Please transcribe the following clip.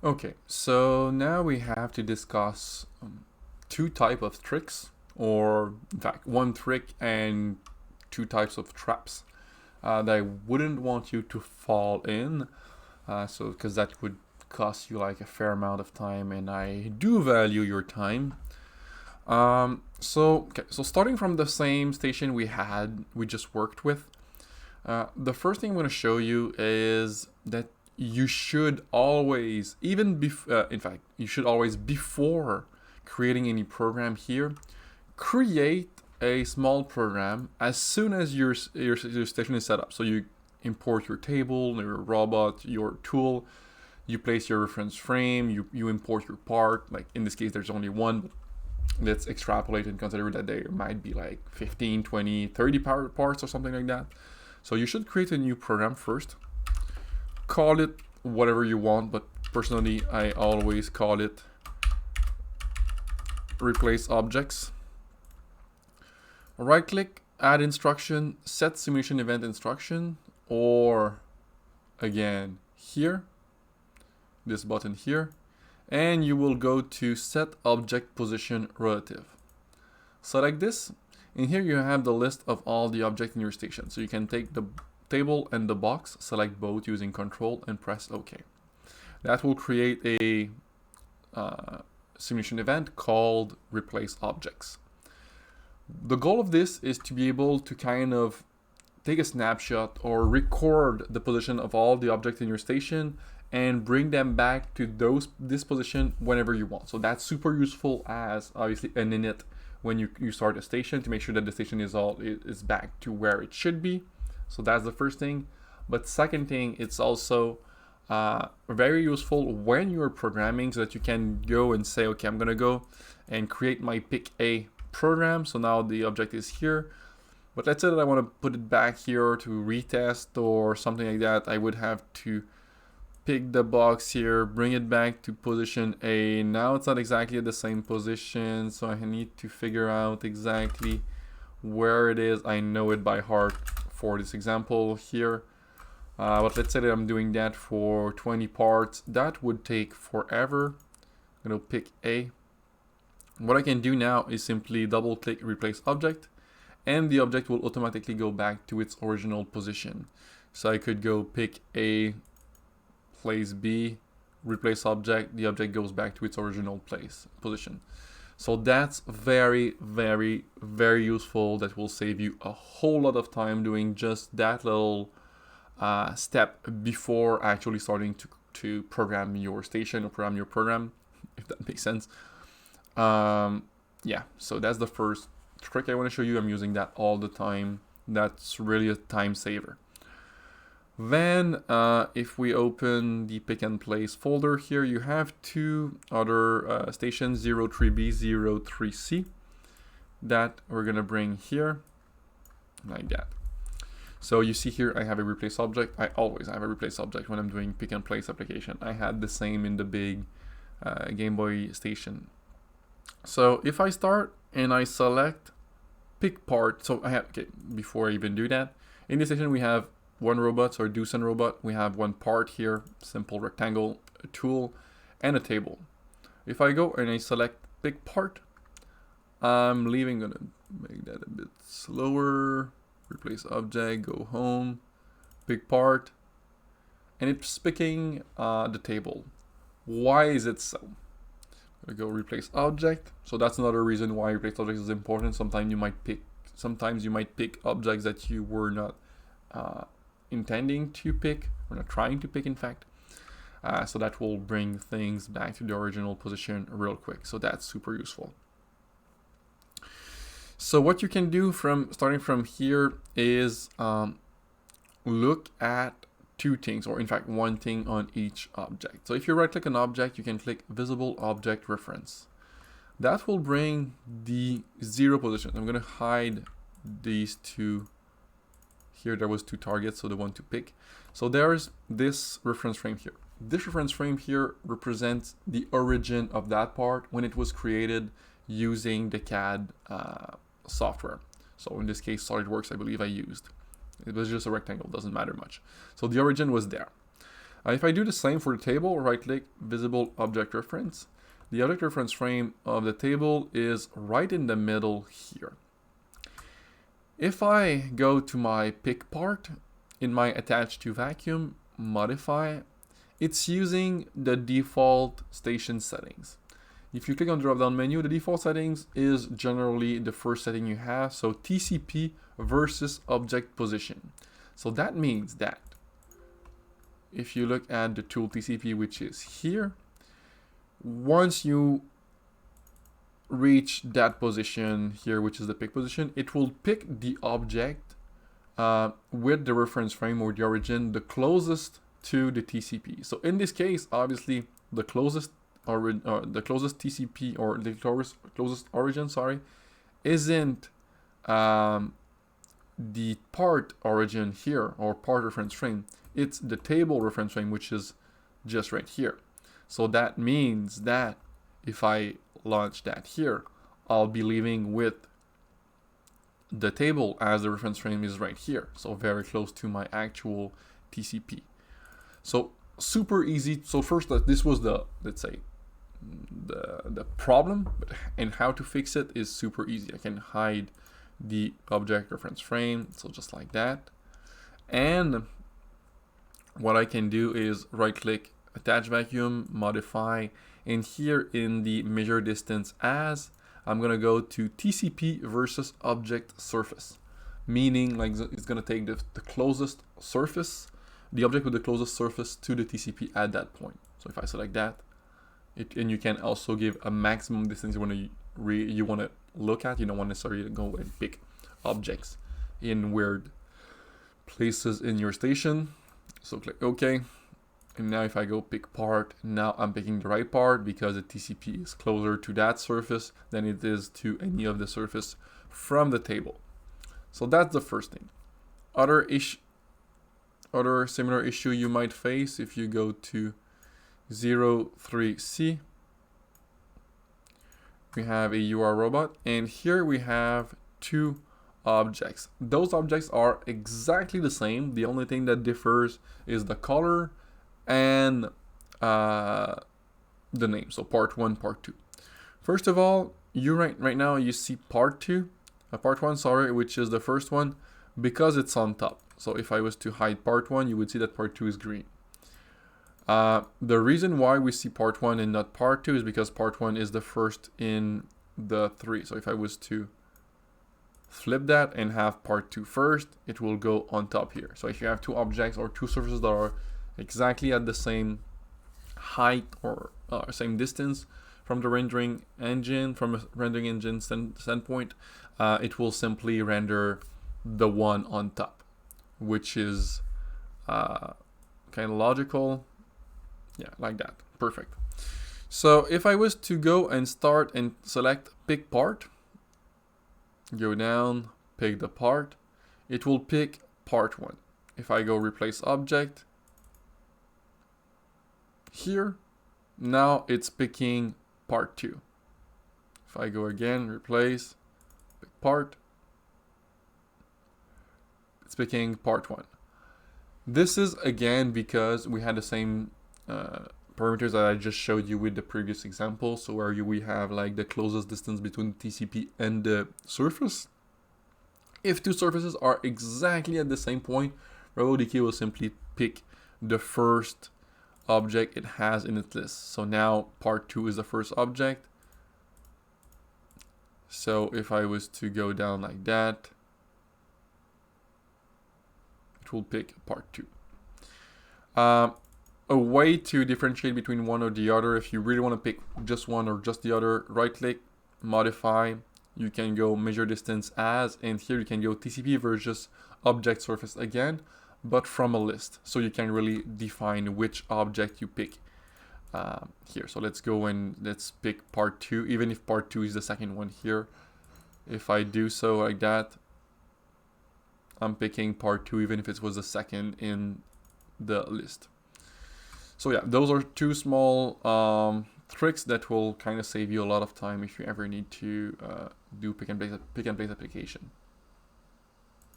Okay, so now we have to discuss two type of tricks, or in fact, one trick and two types of traps that I wouldn't want you to fall in. So, because that would cost you like a fair amount of time, and I do value your time. So starting from the same station we just worked with, the first thing I'm going to show you is that you should always, in fact, you should always, before creating any program here, create a small program as soon as your station is set up. So you import your table, your robot, your tool, you place your reference frame, you import your part. Like in this case, there's only one. Let's extrapolate and consider that there might be like 15, 20, 30 parts or something like that. So you should create a new program first. Call it whatever you want, but personally, I always call it replace objects. Right click, add instruction, set simulation event instruction, or again here, this button here, and you will go to set object position relative. Select this, and here you have the list of all the objects in your station. So you can take the table and the box, select both using Control, and press OK. That will create a simulation event called replace objects. The goal of this is to be able to kind of take a snapshot or record the position of all the objects in your station and bring them back to this position whenever you want. So that's super useful as obviously an init when you start a station to make sure that the station is back to where it should be. So that's the first thing. But second thing, it's also very useful when you're programming, so that you can go and say, okay, I'm gonna go and create my pick A program. So now the object is here. But let's say that I want to put it back here to retest or something like that. I would have to pick the box here, bring it back to position A. Now it's not exactly at the same position, so I need to figure out exactly where it is. I know it by heart for this example here. But let's say that I'm doing that for 20 parts. That would take forever. I'm going to pick A. What I can do now is simply double click replace object, and the object will automatically go back to its original position. So I could go pick A, place B, replace object, the object goes back to its original position. So that's very, very, very useful. That will save you a whole lot of time doing just that little step before actually starting to program your station or program your program, if that makes sense. Yeah, so that's the first trick I want to show you. I'm using that all the time. That's really a time saver. Then if we open the pick and place folder here, you have two other stations, 03B, 03C, that we're gonna bring here like that. So you see here I have a replace object. I always have a replace object when I'm doing pick and place application. I had the same in the big Game Boy station. So if I start and I select pick part, so I have, okay, before I even do that, in this station we have one robot, or Doosan robot. We have one part here, simple rectangle, a tool, and a table. If I go and I select pick part, I'm gonna make that a bit slower. Replace object, go home, pick part, and it's picking the table. Why is it so? I'm gonna go replace object. So that's another reason why replace object is important. Sometimes you might pick objects that you were not intending to pick, or not trying to pick, in fact. So that will bring things back to the original position real quick. So that's super useful. So what you can do starting from here is look at two things, or in fact one thing on each object. So if you right click an object, you can click visible object reference. That will bring the 0 position. I'm going to hide these two. Here there was two targets, so the one to pick. So there's this reference frame here. This reference frame here represents the origin of that part when it was created using the CAD software. So in this case, SolidWorks, I believe I used. It was just a rectangle, doesn't matter much. So the origin was there. If I do the same for the table, right click, visible object reference. The object reference frame of the table is right in the middle here. If I go to my pick part in my attach to vacuum, modify, it's using the default station settings. If you click on the drop-down menu, the default settings is generally the first setting you have. So TCP versus object position. So that means that if you look at the tool TCP, which is here, once you reach that position here, which is the pick position, it will pick the object with the reference frame or the origin, the closest to the TCP. So in this case, obviously, the closest TCP or the closest origin, sorry, isn't the part origin here or part reference frame. It's the table reference frame, which is just right here. So that means that if I launch that here, I'll be leaving with the table as the reference frame is right here. So very close to my actual TCP. So super easy. So first, this was the, let's say, the problem, and how to fix it is super easy. I can hide the object reference frame, so just like that. And what I can do is right click, attach vacuum, modify, and here in the measure distance as, I'm gonna go to TCP versus object surface, meaning like it's gonna take the closest surface, the object with the closest surface to the TCP at that point. So if I select that, and you can also give a maximum distance you want to look at. You don't want necessarily to go and pick objects in weird places in your station. So click OK. And now if I go pick part, now I'm picking the right part because the TCP is closer to that surface than it is to any of the surface from the table. So that's the first thing. Other similar issue you might face if you go to 03C, we have a UR robot, and here we have two objects. Those objects are exactly the same. The only thing that differs is the color and the name. So part 1, part 2. First of all, you right now you see part 1, sorry, which is the first one, because it's on top. So if I was to hide part 1, you would see that part 2 is green. The reason why we see part 1 and not part 2 is because part 1 is the first in the 3. So if I was to flip that and have part 2 first, it will go on top here. So if you have two objects or two surfaces that are exactly at the same height or same distance from the rendering engine, from a rendering engine standpoint, it will simply render the one on top, which is kind of logical. Yeah, like that. Perfect. So if I was to go and start and select pick part, go down, pick the part, it will pick part 1. If I go replace object, here, now it's picking part 2. If I go again, replace, pick part, it's picking part 1. This is again because we had the same parameters that I just showed you with the previous example. So where we have like the closest distance between TCP and the surface. If two surfaces are exactly at the same point, RoboDK will simply pick the first object it has in its list. So now part 2 is the first object. So if I was to go down like that, it will pick part 2. A way to differentiate between one or the other, if you really want to pick just one or just the other, right click, modify, you can go measure distance as, and here you can go TCP versus object surface again, but from a list. So you can really define which object you pick here. So let's go and let's pick part 2, even if part 2 is the second one here. If I do so like that, I'm picking part 2 even if it was the second in the list. So yeah, those are two small tricks that will kind of save you a lot of time if you ever need to do pick and place application.